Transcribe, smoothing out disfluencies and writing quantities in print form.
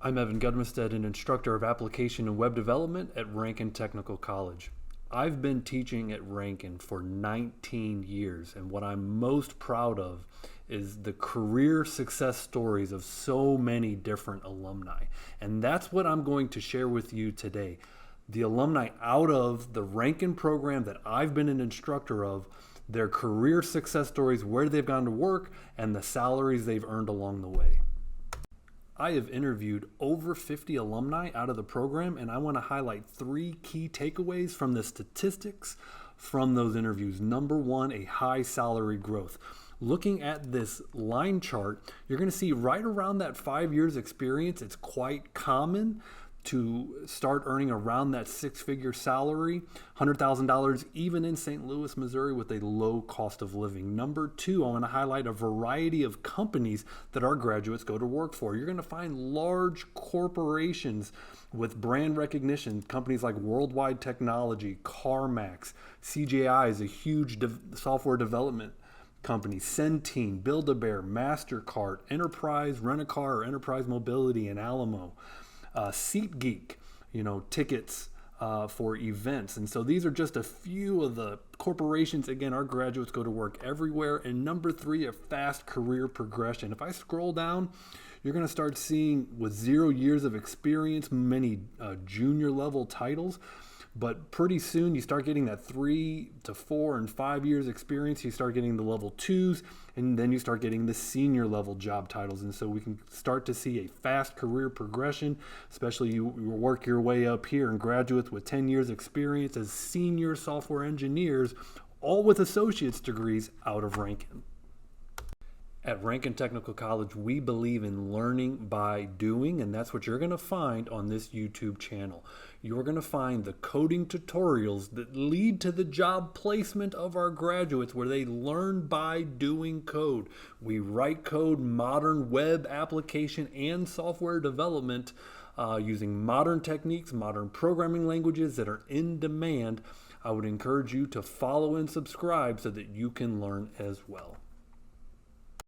I'm Evan Gudmestead, an instructor of application and web development at Ranken Technical College. I've been teaching at Ranken for 19 years, and what I'm most proud of is the career success stories of so many different alumni. And that's what I'm going to share with you today. The alumni out of the Ranken program that I've been an instructor of, their career success stories, where they've gone to work, and the salaries they've earned along the way. I have interviewed over 50 alumni out of the program, and I want to highlight three key takeaways from the statistics from those interviews. Number one, a high salary growth. Looking at this line chart, you're going to see right around that 5 years experience, it's quite common to start earning around that six-figure salary, $100,000 even in St. Louis, Missouri, with a low cost of living. Number two, I want to highlight a variety of companies that our graduates go to work for. You're going to find large corporations with brand recognition, companies like Worldwide Technology, CarMax, CGI is a huge software development company, Centene, Build-A-Bear, MasterCard, Enterprise Rent-A-Car or Enterprise Mobility in Alamo. SeatGeek, tickets for events. And so these are just a few of the corporations. Again, our graduates go to work everywhere. And number three, a fast career progression. If I scroll down, you're going to start seeing with 0 years of experience, many junior level titles. But pretty soon you start getting that 3 to 4 and 5 years experience. You start getting the level twos, and then you start getting the senior level job titles. And so we can start to see a fast career progression, especially you work your way up here and graduates with 10 years experience as senior software engineers, all with associate's degrees out of Ranken. At Ranken Technical College, we believe in learning by doing, and that's what you're going to find on this YouTube channel. You're going to find the coding tutorials that lead to the job placement of our graduates, where they learn by doing code. We write code, modern web application and software development using modern techniques, modern programming languages that are in demand. I would encourage you to follow and subscribe so that you can learn as well.